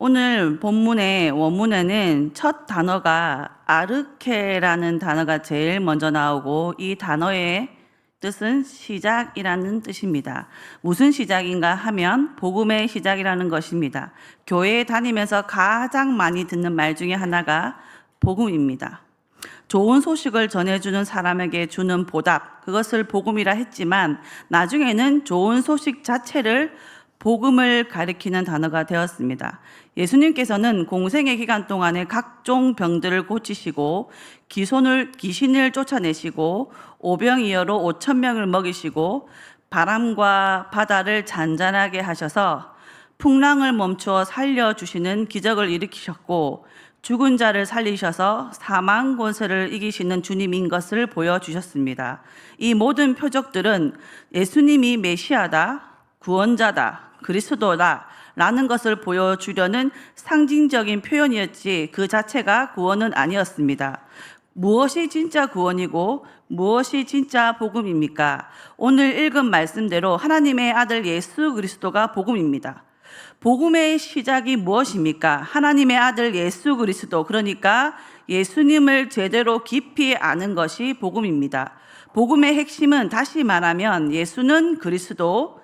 오늘 본문의 원문에는 첫 단어가 아르케라는 단어가 제일 먼저 나오고, 이 단어의 뜻은 시작이라는 뜻입니다. 무슨 시작인가 하면 복음의 시작이라는 것입니다. 교회에 다니면서 가장 많이 듣는 말 중에 하나가 복음입니다. 좋은 소식을 전해주는 사람에게 주는 보답, 그것을 복음이라 했지만 나중에는 좋은 소식 자체를 복음을 가리키는 단어가 되었습니다. 예수님께서는 공생의 기간 동안에 각종 병들을 고치시고 귀신을 쫓아내시고 오병이어로 5,000명을 먹이시고 바람과 바다를 잔잔하게 하셔서 풍랑을 멈추어 살려주시는 기적을 일으키셨고, 죽은 자를 살리셔서 사망 권세를 이기시는 주님인 것을 보여주셨습니다. 이 모든 표적들은 예수님이 메시아다, 구원자다, 그리스도다 라는 것을 보여주려는 상징적인 표현이었지 그 자체가 구원은 아니었습니다. 무엇이 진짜 구원이고 무엇이 진짜 복음입니까? 오늘 읽은 말씀대로 하나님의 아들 예수 그리스도가 복음입니다. 복음의 시작이 무엇입니까? 하나님의 아들 예수 그리스도, 그러니까 예수님을 제대로 깊이 아는 것이 복음입니다. 복음의 핵심은 다시 말하면 예수는 그리스도,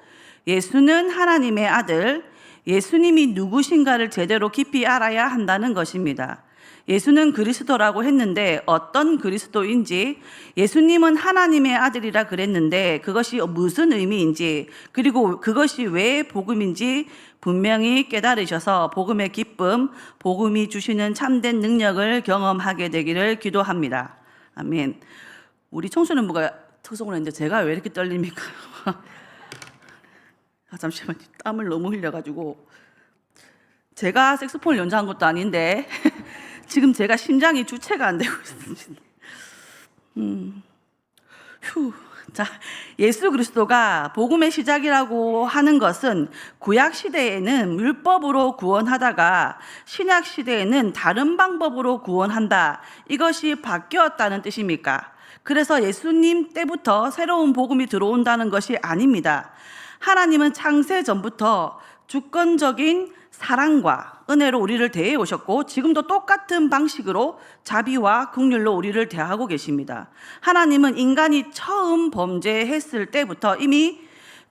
예수는 하나님의 아들, 예수님이 누구신가를 제대로 깊이 알아야 한다는 것입니다. 예수는 그리스도라고 했는데 어떤 그리스도인지, 예수님은 하나님의 아들이라 그랬는데 그것이 무슨 의미인지, 그리고 그것이 왜 복음인지 분명히 깨달으셔서 복음의 기쁨, 복음이 주시는 참된 능력을 경험하게 되기를 기도합니다. 아멘. 우리 청소년부가 특성을 했는데 제가 왜 이렇게 떨립니까? 잠시만요. 땀을 너무 흘려가지고. 제가 색소폰을 연주한 것도 아닌데 지금 제가 심장이 주체가 안 되고 있습니다. 자, 예수 그리스도가 복음의 시작이라고 하는 것은 구약 시대에는 율법으로 구원하다가 신약 시대에는 다른 방법으로 구원한다, 이것이 바뀌었다는 뜻입니까? 그래서 예수님 때부터 새로운 복음이 들어온다는 것이 아닙니다. 하나님은 창세 전부터 주권적인 사랑과 은혜로 우리를 대해 오셨고 지금도 똑같은 방식으로 자비와 긍휼로 우리를 대하고 계십니다. 하나님은 인간이 처음 범죄했을 때부터 이미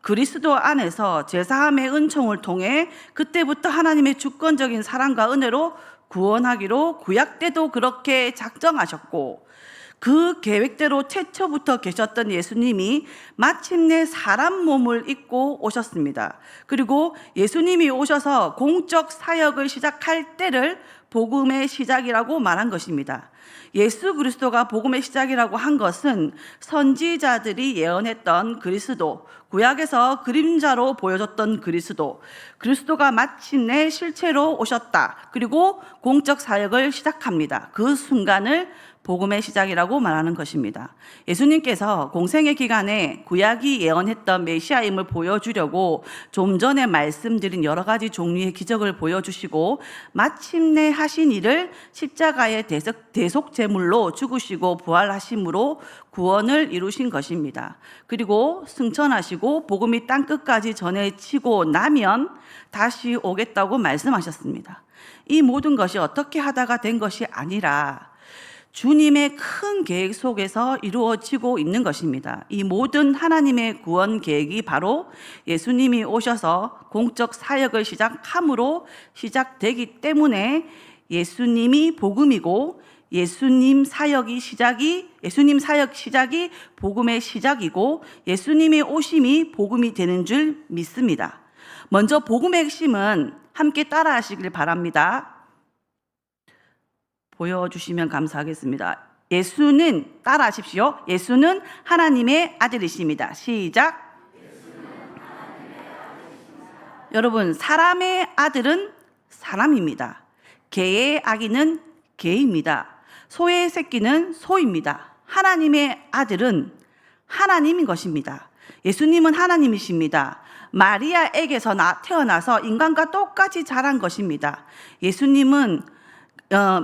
그리스도 안에서 제사함의 은총을 통해 그때부터 하나님의 주권적인 사랑과 은혜로 구원하기로 구약 때도 그렇게 작정하셨고, 그 계획대로 최초부터 계셨던 예수님이 마침내 사람 몸을 입고 오셨습니다. 그리고 예수님이 오셔서 공적 사역을 시작할 때를 복음의 시작이라고 말한 것입니다. 예수 그리스도가 복음의 시작이라고 한 것은 선지자들이 예언했던 그리스도, 구약에서 그림자로 보여줬던 그리스도가 마침내 실체로 오셨다. 그리고 공적 사역을 시작합니다. 그 순간을 복음의 시작이라고 말하는 것입니다. 예수님께서 공생의 기간에 구약이 예언했던 메시아임을 보여주려고 좀 전에 말씀드린 여러 가지 종류의 기적을 보여주시고 마침내 하신 일을 십자가의 대속 제물로 죽으시고 부활하심으로 구원을 이루신 것입니다. 그리고 승천하시고 복음이 땅끝까지 전해지고 나면 다시 오겠다고 말씀하셨습니다. 이 모든 것이 어떻게 하다가 된 것이 아니라 주님의 큰 계획 속에서 이루어지고 있는 것입니다. 이 모든 하나님의 구원 계획이 바로 예수님이 오셔서 공적 사역을 시작함으로 시작되기 때문에 예수님이 복음이고 예수님 사역 시작이 복음의 시작이고 예수님의 오심이 복음이 되는 줄 믿습니다. 먼저 복음의 핵심은 함께 따라 하시길 바랍니다. 보여주시면 감사하겠습니다. 예수는, 따라 하십시오. 예수는 하나님의 아들이십니다. 시작. 여러분, 사람의 아들은 사람입니다. 개의 아기는 개입니다. 소의 새끼는 소입니다. 하나님의 아들은 하나님인 것입니다. 예수님은 하나님이십니다. 마리아에게서 태어나서 인간과 똑같이 자란 것입니다. 예수님은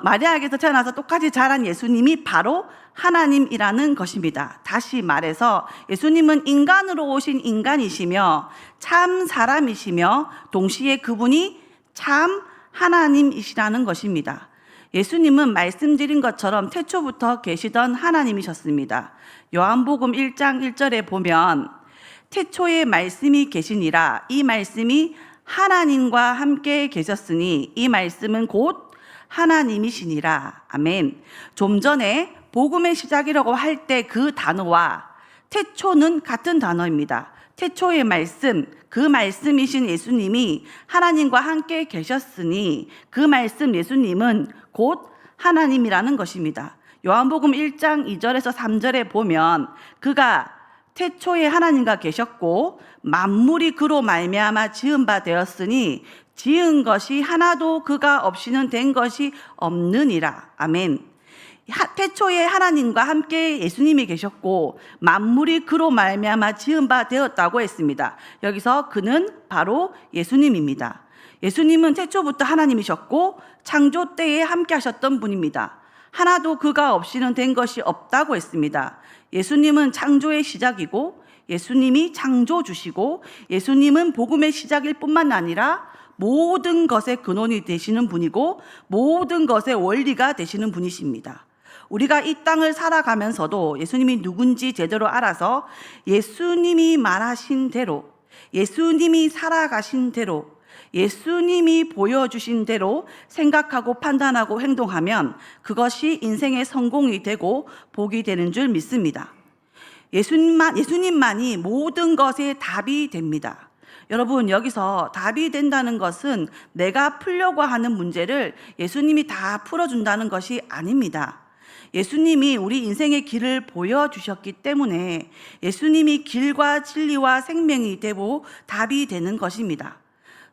마리아에게서 태어나서 똑같이 자란 예수님이 바로 하나님이라는 것입니다. 다시 말해서 예수님은 인간으로 오신 인간이시며 참 사람이시며 동시에 그분이 참 하나님이시라는 것입니다. 예수님은 말씀드린 것처럼 태초부터 계시던 하나님이셨습니다. 요한복음 1장 1절에 보면 태초에 말씀이 계시니라. 이 말씀이 하나님과 함께 계셨으니 이 말씀은 곧 하나님이시니라. 아멘. 좀 전에 복음의 시작이라고 할 때 그 단어와 태초는 같은 단어입니다. 태초의 말씀, 그 말씀이신 예수님이 하나님과 함께 계셨으니 그 말씀 예수님은 곧 하나님이라는 것입니다. 요한복음 1장 2절에서 3절에 보면 그가 태초에 하나님과 계셨고 만물이 그로 말미암아 지은 바 되었으니 지은 것이 하나도 그가 없이는 된 것이 없느니라. 아멘. 태초에 하나님과 함께 예수님이 계셨고 만물이 그로 말미암아 지은 바 되었다고 했습니다. 여기서 그는 바로 예수님입니다. 예수님은 태초부터 하나님이셨고 창조 때에 함께 하셨던 분입니다. 하나도 그가 없이는 된 것이 없다고 했습니다. 예수님은 창조의 시작이고 예수님이 창조주시고 예수님은 복음의 시작일 뿐만 아니라 모든 것의 근원이 되시는 분이고 모든 것의 원리가 되시는 분이십니다. 우리가 이 땅을 살아가면서도 예수님이 누군지 제대로 알아서 예수님이 말하신 대로, 예수님이 살아가신 대로, 예수님이 보여주신 대로 생각하고 판단하고 행동하면 그것이 인생의 성공이 되고 복이 되는 줄 믿습니다. 예수님만이 모든 것의 답이 됩니다. 여러분, 여기서 답이 된다는 것은 내가 풀려고 하는 문제를 예수님이 다 풀어준다는 것이 아닙니다. 예수님이 우리 인생의 길을 보여주셨기 때문에 예수님이 길과 진리와 생명이 되고 답이 되는 것입니다.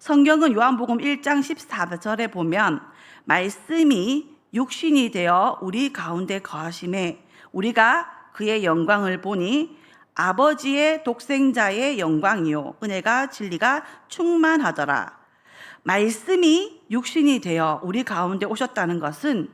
성경은 요한복음 1장 14절에 보면 말씀이 육신이 되어 우리 가운데 거하심에 우리가 그의 영광을 보니 아버지의 독생자의 영광이요 은혜가 진리가 충만하더라. 말씀이 육신이 되어 우리 가운데 오셨다는 것은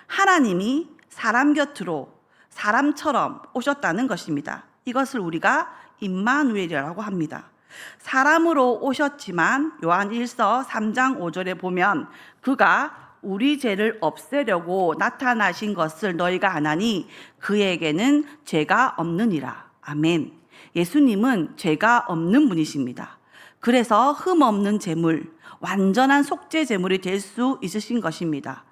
하나님이 사람 곁으로 사람처럼 오셨다는 것입니다. 이것을 우리가 임마누엘이라고 합니다. 사람으로 오셨지만 요한 1서 3장 5절에 보면 그가 우리 죄를 없애려고 나타나신 것을 너희가 아나니 그에게는 죄가 없느니라. 아멘. 예수님은 죄가 없는 분이십니다. 그래서 흠 없는 제물, 완전한 속죄 제물이 될 수 있으신 것입니다.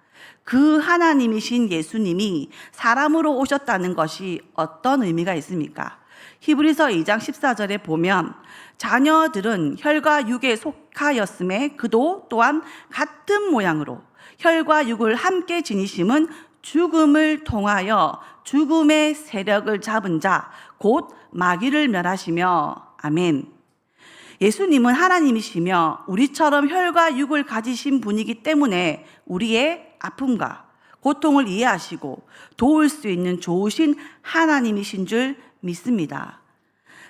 그 하나님이신 예수님이 사람으로 오셨다는 것이 어떤 의미가 있습니까? 히브리서 2장 14절에 보면 자녀들은 혈과 육에 속하였음에 그도 또한 같은 모양으로 혈과 육을 함께 지니심은 죽음을 통하여 죽음의 세력을 잡은 자 곧 마귀를 멸하시며 아멘. 예수님은 하나님이시며 우리처럼 혈과 육을 가지신 분이기 때문에 우리의 아픔과 고통을 이해하시고 도울 수 있는 좋으신 하나님이신 줄 믿습니다.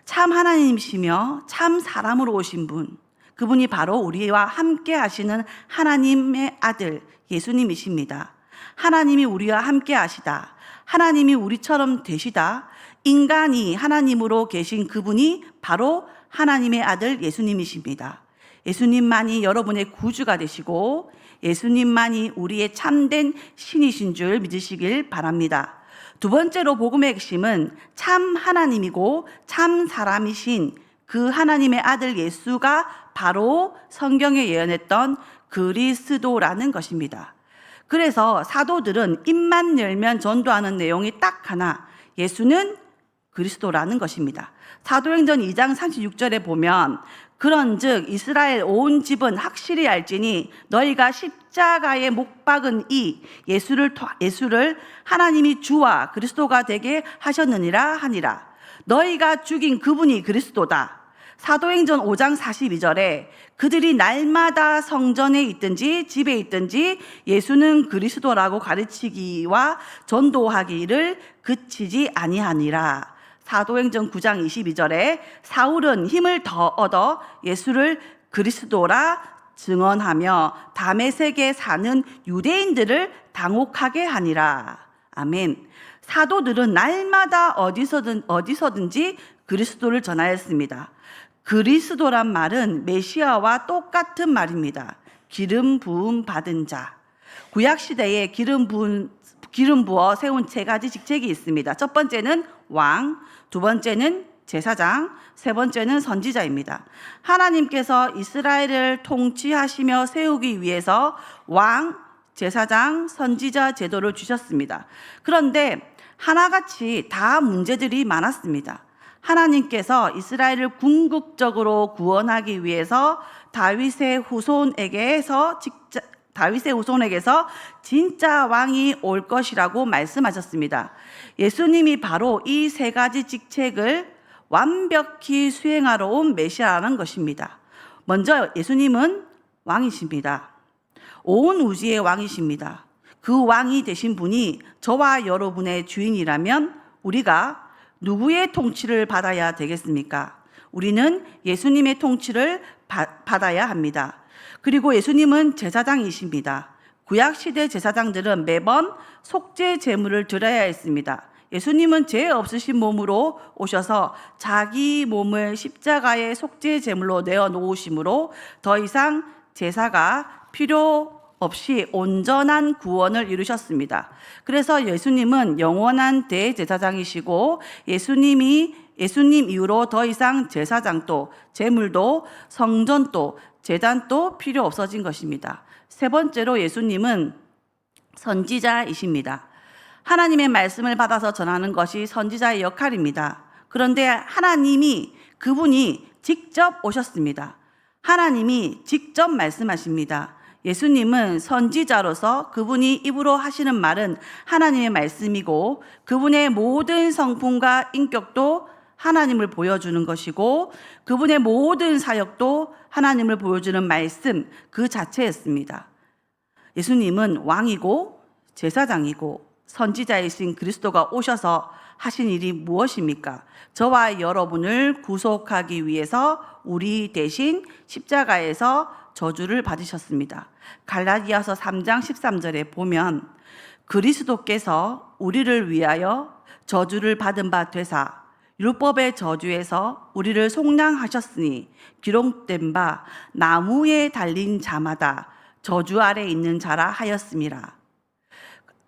참 하나님이시며 참 사람으로 오신 분, 그분이 바로 우리와 함께 하시는 하나님의 아들 예수님이십니다. 하나님이 우리와 함께 하시다, 하나님이 우리처럼 되시다, 인간이 하나님으로 계신 그분이 바로 하나님의 아들 예수님이십니다. 예수님만이 여러분의 구주가 되시고 예수님만이 우리의 참된 신이신 줄 믿으시길 바랍니다. 두 번째로 복음의 핵심은 참 하나님이고 참 사람이신 그 하나님의 아들 예수가 바로 성경에 예언했던 그리스도라는 것입니다. 그래서 사도들은 입만 열면 전도하는 내용이 딱 하나, 예수는 그리스도라는 것입니다. 사도행전 2장 36절에 보면 그런즉 이스라엘 온 집은 확실히 알지니 너희가 십자가에 못 박은 이 예수를 하나님이 주와 그리스도가 되게 하셨느니라 하니라. 너희가 죽인 그분이 그리스도다. 사도행전 5장 42절에 그들이 날마다 성전에 있든지 집에 있든지 예수는 그리스도라고 가르치기와 전도하기를 그치지 아니하니라. 사도행전 9장 22절에 사울은 힘을 더 얻어 예수를 그리스도라 증언하며 다메섹에 사는 유대인들을 당혹하게 하니라. 아멘. 사도들은 날마다 어디서든지 그리스도를 전하였습니다. 그리스도란 말은 메시아와 똑같은 말입니다. 기름 부음 받은 자. 구약 시대에 기름 부어 세운 세 가지 직책이 있습니다. 첫 번째는 왕, 두 번째는 제사장, 세 번째는 선지자입니다. 하나님께서 이스라엘을 통치하시며 세우기 위해서 왕, 제사장, 선지자 제도를 주셨습니다. 그런데 하나같이 다 문제들이 많았습니다. 하나님께서 이스라엘을 궁극적으로 구원하기 위해서 다윗의 후손에게서 진짜 왕이 올 것이라고 말씀하셨습니다. 예수님이 바로 이 세 가지 직책을 완벽히 수행하러 온 메시아라는 것입니다. 먼저 예수님은 왕이십니다. 온 우주의 왕이십니다. 그 왕이 되신 분이 저와 여러분의 주인이라면 우리가 누구의 통치를 받아야 되겠습니까? 우리는 예수님의 통치를 받아야 합니다. 그리고 예수님은 제사장이십니다. 구약시대 제사장들은 매번 속죄 제물을 드려야 했습니다. 예수님은 죄 없으신 몸으로 오셔서 자기 몸을 십자가의 속죄 제물로 내어놓으심으로 더 이상 제사가 필요 없이 온전한 구원을 이루셨습니다. 그래서 예수님은 영원한 대제사장이시고 예수님 이후로 더 이상 제사장도 제물도 성전도 제단도 필요 없어진 것입니다. 세 번째로 예수님은 선지자이십니다. 하나님의 말씀을 받아서 전하는 것이 선지자의 역할입니다. 그런데 그분이 직접 오셨습니다. 하나님이 직접 말씀하십니다. 예수님은 선지자로서 그분이 입으로 하시는 말은 하나님의 말씀이고 그분의 모든 성품과 인격도 하나님을 보여주는 것이고 그분의 모든 사역도 하나님을 보여주는 말씀 그 자체였습니다. 예수님은 왕이고 제사장이고 선지자이신 그리스도가 오셔서 하신 일이 무엇입니까? 저와 여러분을 구속하기 위해서 우리 대신 십자가에서 저주를 받으셨습니다. 갈라디아서 3장 13절에 보면 그리스도께서 우리를 위하여 저주를 받은 바 되사 율법의 저주에서 우리를 속량하셨으니 기록된 바 나무에 달린 자마다 저주 아래 있는 자라 하였음이라.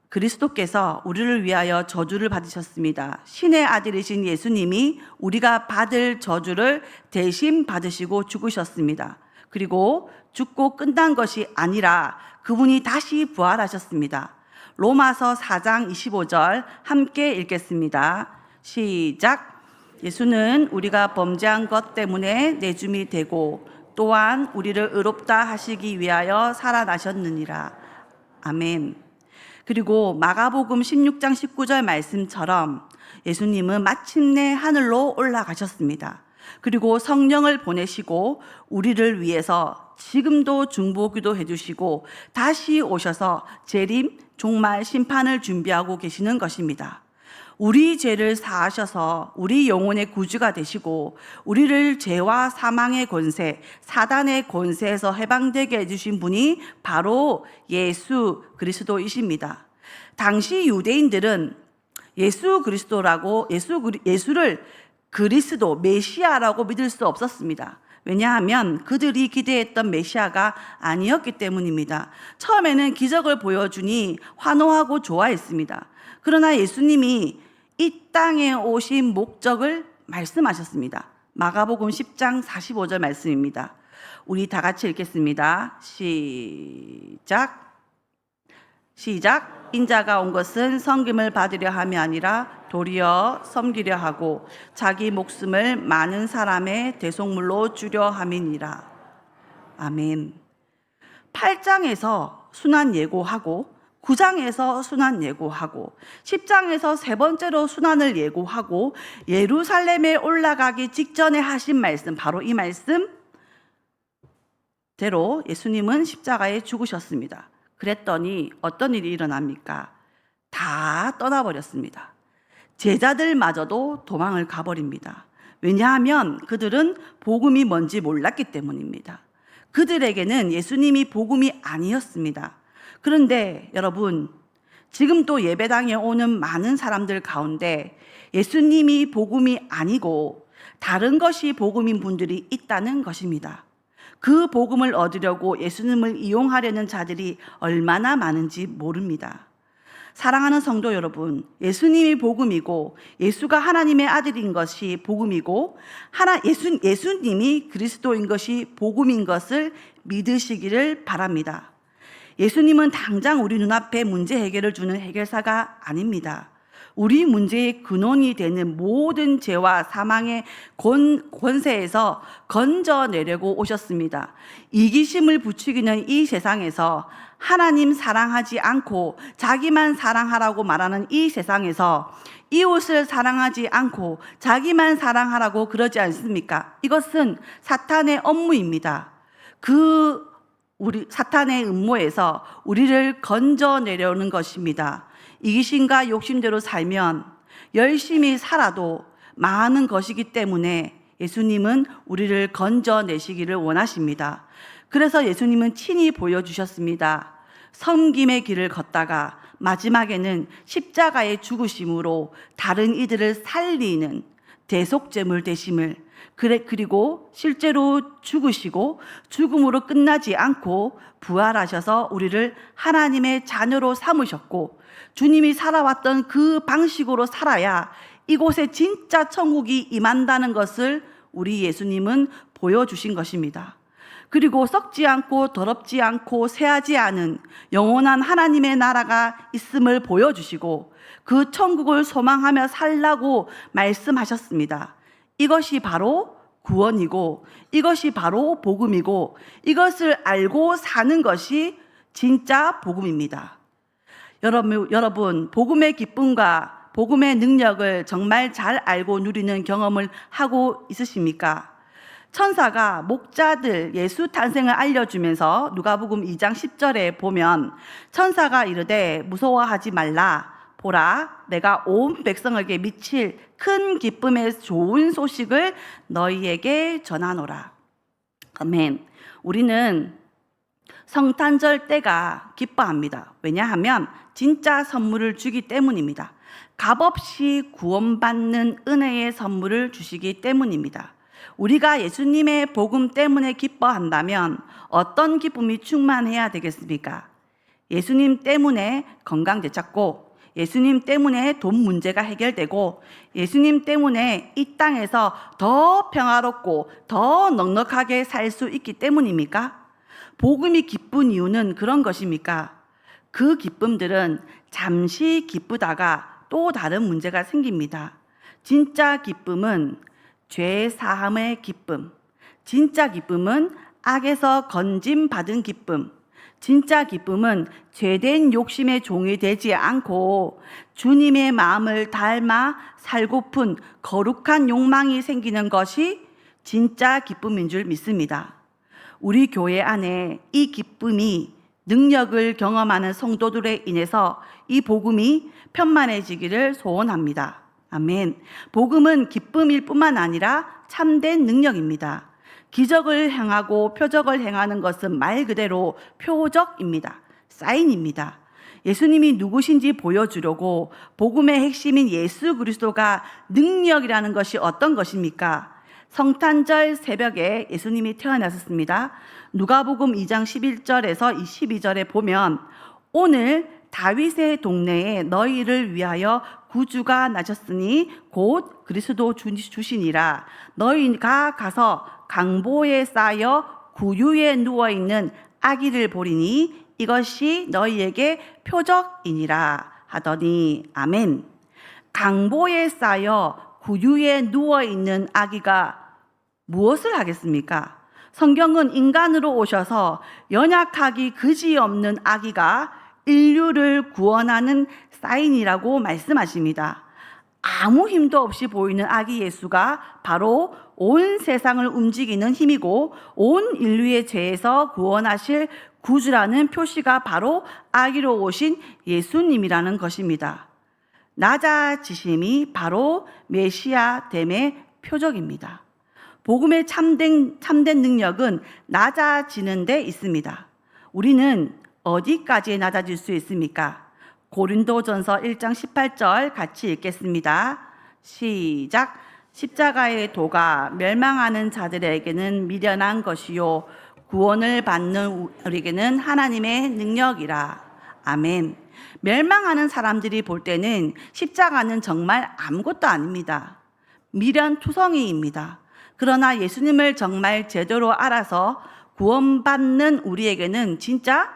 그리스도께서 우리를 위하여 저주를 받으셨습니다. 신의 아들이신 예수님이 우리가 받을 저주를 대신 받으시고 죽으셨습니다. 그리고 죽고 끝난 것이 아니라 그분이 다시 부활하셨습니다. 로마서 4장 25절 함께 읽겠습니다. 시작. 예수는 우리가 범죄한 것 때문에 내줌이 되고 또한 우리를 의롭다 하시기 위하여 살아나셨느니라. 아멘. 그리고 마가복음 16장 19절 말씀처럼 예수님은 마침내 하늘로 올라가셨습니다. 그리고 성령을 보내시고 우리를 위해서 지금도 중보기도 해주시고 다시 오셔서 재림, 종말, 심판을 준비하고 계시는 것입니다. 우리 죄를 사하셔서 우리 영혼의 구주가 되시고 우리를 죄와 사망의 권세, 사단의 권세에서 해방되게 해주신 분이 바로 예수 그리스도이십니다. 당시 유대인들은 예수를 그리스도, 메시아라고 믿을 수 없었습니다. 왜냐하면 그들이 기대했던 메시아가 아니었기 때문입니다. 처음에는 기적을 보여주니 환호하고 좋아했습니다. 그러나 예수님이 이 땅에 오신 목적을 말씀하셨습니다. 마가복음 10장 45절 말씀입니다. 우리 다 같이 읽겠습니다. 시작. 인자가 온 것은 섬김을 받으려 함이 아니라 도리어 섬기려 하고 자기 목숨을 많은 사람의 대속물로 주려 함이니라. 아멘. 8장에서 순환 예고하고 9장에서 순환 예고하고 10장에서 세 번째로 순환을 예고하고 예루살렘에 올라가기 직전에 하신 말씀, 바로 이 말씀대로 예수님은 십자가에 죽으셨습니다. 그랬더니 어떤 일이 일어납니까? 다 떠나버렸습니다. 제자들마저도 도망을 가버립니다. 왜냐하면 그들은 복음이 뭔지 몰랐기 때문입니다. 그들에게는 예수님이 복음이 아니었습니다. 그런데 여러분, 지금도 예배당에 오는 많은 사람들 가운데 예수님이 복음이 아니고 다른 것이 복음인 분들이 있다는 것입니다. 그 복음을 얻으려고 예수님을 이용하려는 자들이 얼마나 많은지 모릅니다. 사랑하는 성도 여러분, 예수님이 복음이고 예수가 하나님의 아들인 것이 복음이고 예수님이 그리스도인 것이 복음인 것을 믿으시기를 바랍니다. 예수님은 당장 우리 눈앞에 문제 해결을 주는 해결사가 아닙니다. 우리 문제의 근원이 되는 모든 죄와 사망의 권세에서 건져내려고 오셨습니다. 이기심을 부추기는 이 세상에서, 하나님 사랑하지 않고 자기만 사랑하라고 말하는 이 세상에서 이웃을 사랑하지 않고 자기만 사랑하라고 그러지 않습니까? 이것은 사탄의 업무입니다. 사탄의 음모에서 우리를 건져내려는 것입니다. 이기심과 욕심대로 살면 열심히 살아도 많은 것이기 때문에 예수님은 우리를 건져내시기를 원하십니다. 그래서 예수님은 친히 보여주셨습니다. 섬김의 길을 걷다가 마지막에는 십자가의 죽으심으로 다른 이들을 살리는 대속제물 되심을, 그리고 실제로 죽으시고 죽음으로 끝나지 않고 부활하셔서 우리를 하나님의 자녀로 삼으셨고, 주님이 살아왔던 그 방식으로 살아야 이곳에 진짜 천국이 임한다는 것을 우리 예수님은 보여주신 것입니다. 그리고 썩지 않고 더럽지 않고 쇠하지 않은 영원한 하나님의 나라가 있음을 보여주시고 그 천국을 소망하며 살라고 말씀하셨습니다. 이것이 바로 구원이고 이것이 바로 복음이고 이것을 알고 사는 것이 진짜 복음입니다. 여러분, 복음의 기쁨과 복음의 능력을 정말 잘 알고 누리는 경험을 하고 있으십니까? 천사가 목자들 예수 탄생을 알려주면서 누가복음 2장 10절에 보면 천사가 이르되 무서워하지 말라. 보라, 내가 온 백성에게 미칠 큰 기쁨의 좋은 소식을 너희에게 전하노라. 아멘. 우리는 성탄절 때가 기뻐합니다. 왜냐하면 진짜 선물을 주기 때문입니다. 값없이 구원받는 은혜의 선물을 주시기 때문입니다. 우리가 예수님의 복음 때문에 기뻐한다면 어떤 기쁨이 충만해야 되겠습니까? 예수님 때문에 건강 되찾고, 예수님 때문에 돈 문제가 해결되고, 예수님 때문에 이 땅에서 더 평화롭고 더 넉넉하게 살 수 있기 때문입니까? 복음이 기쁜 이유는 그런 것입니까? 그 기쁨들은 잠시 기쁘다가 또 다른 문제가 생깁니다. 진짜 기쁨은 죄 사함의 기쁨, 진짜 기쁨은 악에서 건짐받은 기쁨, 진짜 기쁨은 죄된 욕심의 종이 되지 않고 주님의 마음을 닮아 살고픈 거룩한 욕망이 생기는 것이 진짜 기쁨인 줄 믿습니다. 우리 교회 안에 이 기쁨이 능력을 경험하는 성도들에 인해서 이 복음이 편만해지기를 소원합니다. 아멘. 복음은 기쁨일 뿐만 아니라 참된 능력입니다. 기적을 행하고 표적을 행하는 것은 말 그대로 표적입니다. 사인입니다. 예수님이 누구신지 보여주려고 복음의 핵심인 예수 그리스도가 능력이라는 것이 어떤 것입니까? 성탄절 새벽에 예수님이 태어나셨습니다. 누가복음 2장 11절에서 22절에 보면 오늘 다윗의 동네에 너희를 위하여 구주가 나셨으니 곧 그리스도 주시니라. 너희가 가서 강보에 쌓여 구유에 누워있는 아기를 보리니 이것이 너희에게 표적이니라 하더니 아멘. 강보에 쌓여 구유에 누워있는 아기가 무엇을 하겠습니까? 성경은 인간으로 오셔서 연약하기 그지없는 아기가 인류를 구원하는 사인이라고 말씀하십니다. 아무 힘도 없이 보이는 아기 예수가 바로 온 세상을 움직이는 힘이고 온 인류의 죄에서 구원하실 구주라는 표시가 바로 아기로 오신 예수님이라는 것입니다. 낮아지심이 바로 메시아 됨의 표적입니다. 복음의 참된 능력은 낮아지는 데 있습니다. 우리는 어디까지 낮아질 수 있습니까? 고린도전서 1장 18절 같이 읽겠습니다. 시작. 십자가의 도가 멸망하는 자들에게는 미련한 것이요 구원을 받는 우리에게는 하나님의 능력이라. 아멘. 멸망하는 사람들이 볼 때는 십자가는 정말 아무것도 아닙니다. 미련투성이입니다. 그러나 예수님을 정말 제대로 알아서 구원받는 우리에게는 진짜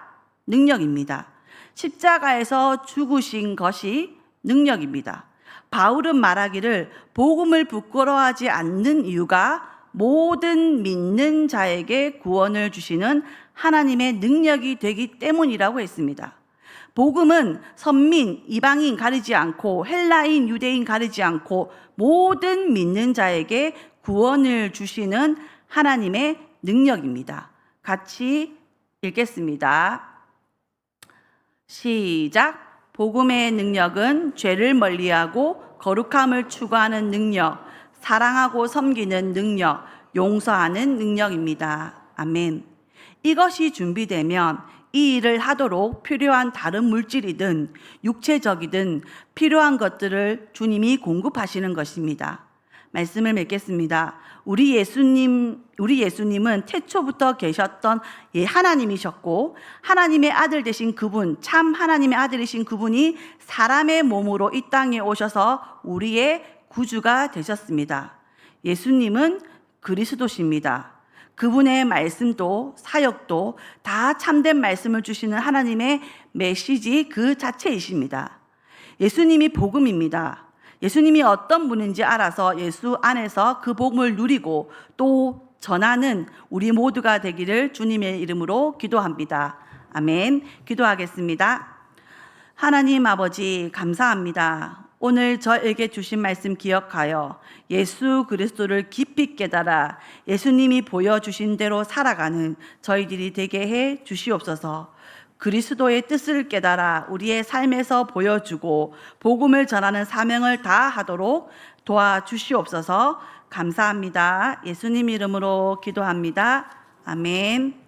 능력입니다. 십자가에서 죽으신 것이 능력입니다. 바울은 말하기를 복음을 부끄러워하지 않는 이유가 모든 믿는 자에게 구원을 주시는 하나님의 능력이 되기 때문이라고 했습니다. 복음은 선민, 이방인 가리지 않고 헬라인, 유대인 가리지 않고 모든 믿는 자에게 구원을 주시는 하나님의 능력입니다. 같이 읽겠습니다. 시작. 복음의 능력은 죄를 멀리하고 거룩함을 추구하는 능력, 사랑하고 섬기는 능력, 용서하는 능력입니다. 아멘. 이것이 준비되면 이 일을 하도록 필요한 다른 물질이든 육체적이든 필요한 것들을 주님이 공급하시는 것입니다. 말씀을 맺겠습니다. 우리 예수님은 태초부터 계셨던 하나님이셨고 하나님의 아들 되신 그분, 참 하나님의 아들이신 그분이 사람의 몸으로 이 땅에 오셔서 우리의 구주가 되셨습니다. 예수님은 그리스도십니다. 그분의 말씀도 사역도 다 참된 말씀을 주시는 하나님의 메시지 그 자체이십니다. 예수님이 복음입니다. 예수님이 어떤 분인지 알아서 예수 안에서 그 복음을 누리고 또 전하는 우리 모두가 되기를 주님의 이름으로 기도합니다. 아멘. 기도하겠습니다. 하나님 아버지 감사합니다. 오늘 저에게 주신 말씀 기억하여 예수 그리스도를 깊이 깨달아 예수님이 보여주신 대로 살아가는 저희들이 되게 해 주시옵소서. 그리스도의 뜻을 깨달아 우리의 삶에서 보여주고 복음을 전하는 사명을 다하도록 도와주시옵소서. 감사합니다. 예수님 이름으로 기도합니다. 아멘.